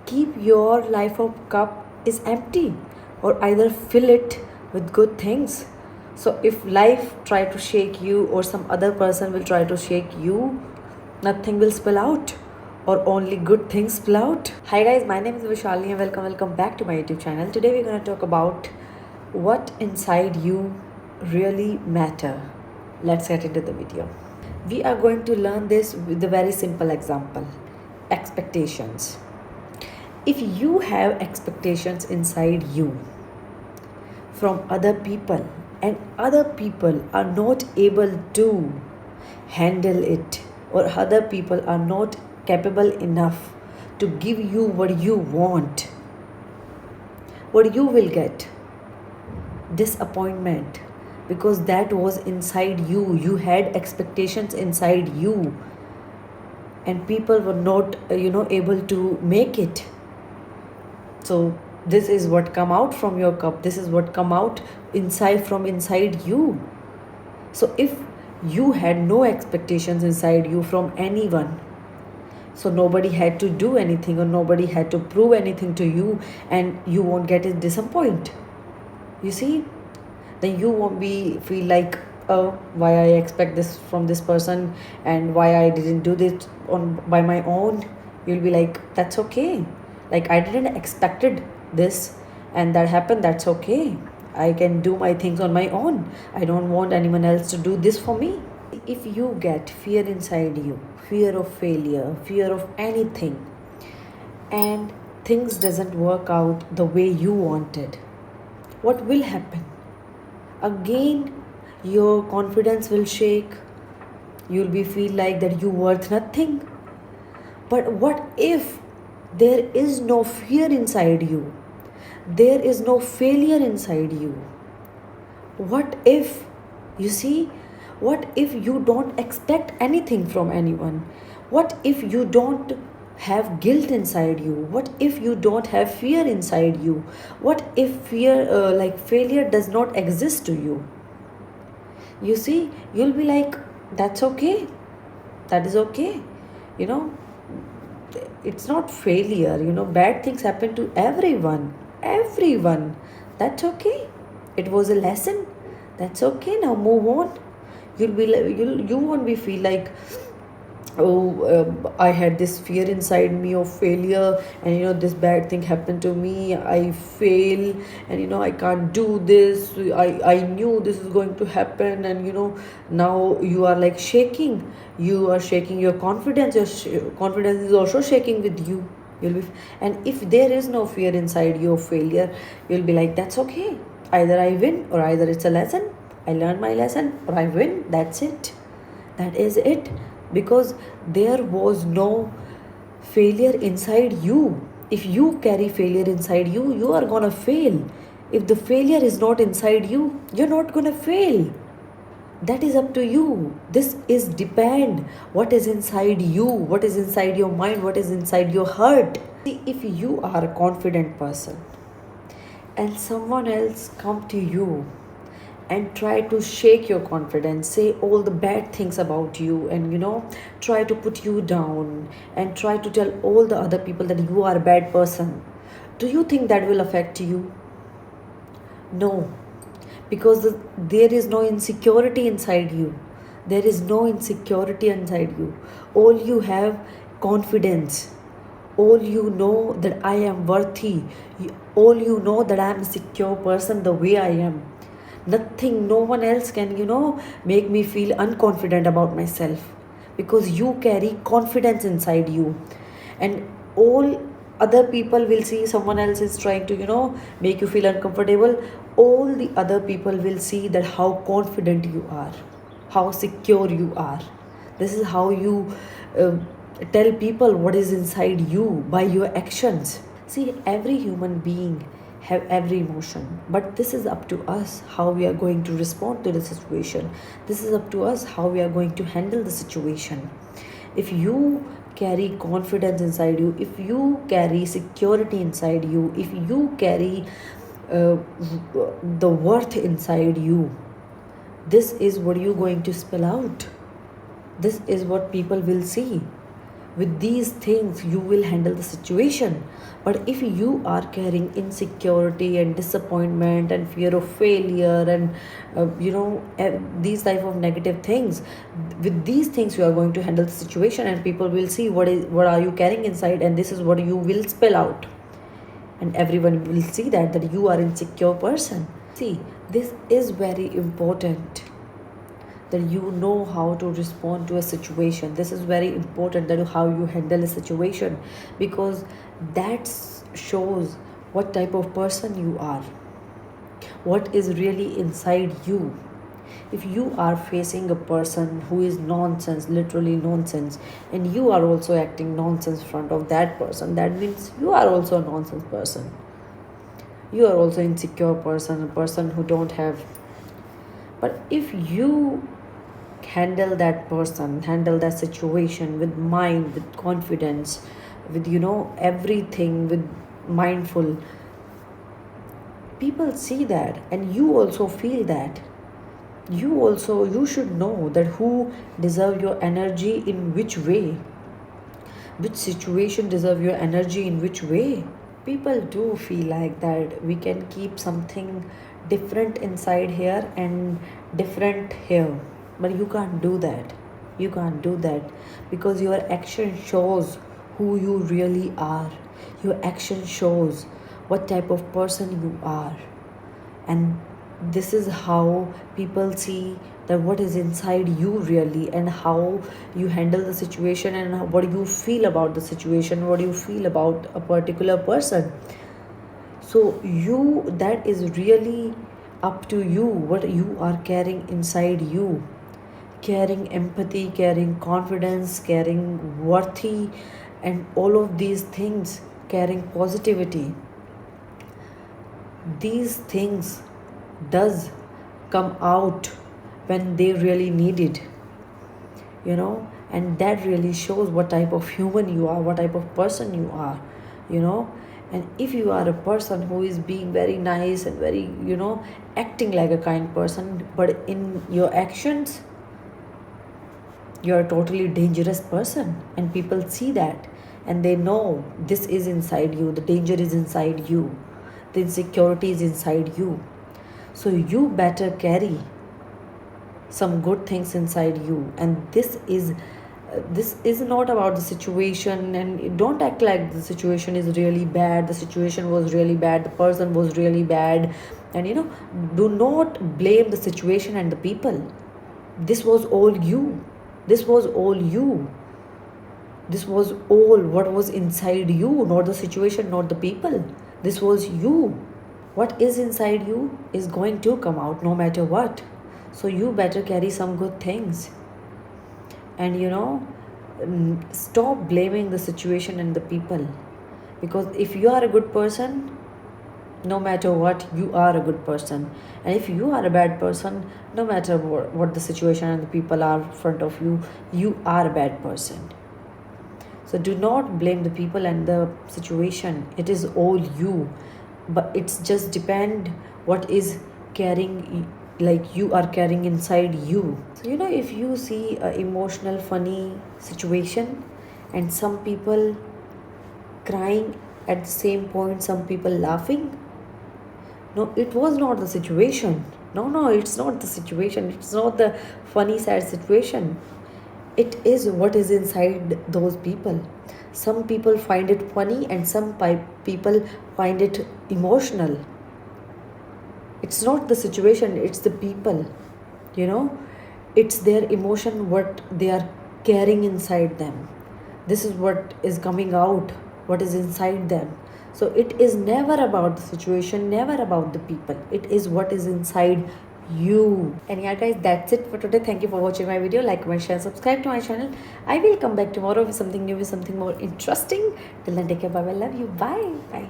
keep your life of cup is empty, or either fill it with good things. So if life try to shake you, or some other person will try to shake you, nothing will spill out, or only good things spill out. Hi guys, my name is Vishali and welcome back to my YouTube channel. Today we're going to talk about what inside you really matter. Let's get into the video. We are going to learn this with a very simple example: expectations. If you have expectations inside you from other people, and other people are not able to handle it, or other people are not capable enough to give you what you want, what you will get? Disappointment, because that was inside you. You had expectations inside you, and people were not able to make it. So this is what come out from your cup. This is what come out from inside you. So if you had no expectations inside you from anyone, so nobody had to do anything, or nobody had to prove anything to you, and you won't get it disappoint. You see, then you won't be feel like, oh, why I expect this from this person, and why I didn't do this by my own. You'll be like, that's okay. Like, I didn't expected this, and that happened. That's okay. I can do my things on my own. I don't want anyone else to do this for me. If you get fear inside you, fear of failure, fear of anything, and things doesn't work out the way you wanted, what will happen? Again, your confidence will shake. You'll be feel like that you worth nothing. But what if there is no fear inside you? There is no failure inside you. What if, you see, what if you don't expect anything from anyone? What if you don't have guilt inside you? What if you don't have fear inside you? What if failure does not exist to you? You see, you'll be like, that's okay. That is okay. It's not failure. Bad things happen to everyone. Everyone. That's okay. It was a lesson. That's okay. Now move on. You won't be feel like, oh, I had this fear inside me of failure, and this bad thing happened to me. I fail, and I can't do this. I knew this is going to happen, and now you are like shaking. You are shaking your confidence. Your confidence is also shaking with you. And if there is no fear inside you of failure, you'll be like, that's okay. Either I win, or either it's a lesson. I learned my lesson, or I win. That's it. That is it. Because there was no failure inside you. If you carry failure inside you, you are gonna fail. If the failure is not inside you, you're not gonna fail. That is up to you. This is depend what is inside you, what is inside your mind, what is inside your heart. See, if you are a confident person, and someone else come to you and try to shake your confidence, say all the bad things about you, and try to put you down, and try to tell all the other people that you are a bad person, do you think that will affect you? No, because there is no insecurity inside you. There is no insecurity inside you. All you have confidence. All you know that I am worthy. All you know that I am a secure person the way I am. Nothing, no one else can, make me feel unconfident about myself, because you carry confidence inside you. And all other people will see someone else is trying to, make you feel uncomfortable. All the other people will see that how confident you are, how secure you are. This is how you tell people what is inside you, by your actions. See, every human being have every emotion, but this is up to us how we are going to respond to the situation. This is up to us how we are going to handle the situation. If you carry confidence inside you, if you carry security inside you, if you carry the worth inside you, this is what you're going to spill out. This is what people will see. With these things, you will handle the situation. But if you are carrying insecurity and disappointment and fear of failure and these type of negative things, with these things you are going to handle the situation, and people will see what are you carrying inside, and this is what you will spill out, and everyone will see that you are insecure person. See, this is very important, that you know how to respond to a situation. This is very important, that how you handle a situation, because that shows what type of person you are, what is really inside you. If you are facing a person who is nonsense, literally nonsense, and you are also acting nonsense in front of that person, that means you are also a nonsense person. You are also insecure person, a person who don't have. But if you handle that person, handle that situation with mind, with confidence, with everything, with mindful, people see that, and you also feel that. You should know that who deserve your energy in which way, which situation deserve your energy in which way. People do feel like that we can keep something different inside here and different here, but you can't do that. You can't do that, because your action shows who you really are. Your action shows what type of person you are, and this is how people see that what is inside you really, and how you handle the situation, and what you feel about the situation, what you feel about a particular person. So you, that is really up to you, what you are carrying inside you. Carrying empathy, carrying confidence, carrying worthy, and all of these things, carrying positivity, these things does come out when they really need it, and that really shows what type of human you are, what type of person you are, you know and if you are a person who is being very nice and very, acting like a kind person, but in your actions you're a totally dangerous person, and people see that, and they know this is inside you, the danger is inside you, the insecurity is inside you. So you better carry some good things inside you, and this is not about the situation, and don't act like the situation is really bad, the situation was really bad, the person was really bad, and do not blame the situation and the people. This was all you. This was all you. This was all what was inside you, not the situation, not the people. This was you. What is inside you is going to come out no matter what. So you better carry some good things. And stop blaming the situation and the people. Because if you are a good person, no matter what, you are a good person. And if you are a bad person, no matter what the situation and the people are in front of you, you are a bad person. So do not blame the people and the situation. It is all you. But it's just depend what is carrying, like you are carrying inside you. So if you see a emotional funny situation, and some people crying at the same point, some people laughing, no, it was not the situation. No, it's not the situation. It's not the funny, sad situation. It is what is inside those people. Some people find it funny, and some people find it emotional. It's not the situation, it's the people. It's their emotion, what they are carrying inside them. This is what is coming out, what is inside them. So it is never about the situation, never about the people. It is what is inside you. And yeah guys, that's it for today. Thank you for watching my video. Like, comment, share, subscribe to my channel. I will come back tomorrow with something new, with something more interesting. Till then, take care, bye bye, love you, bye.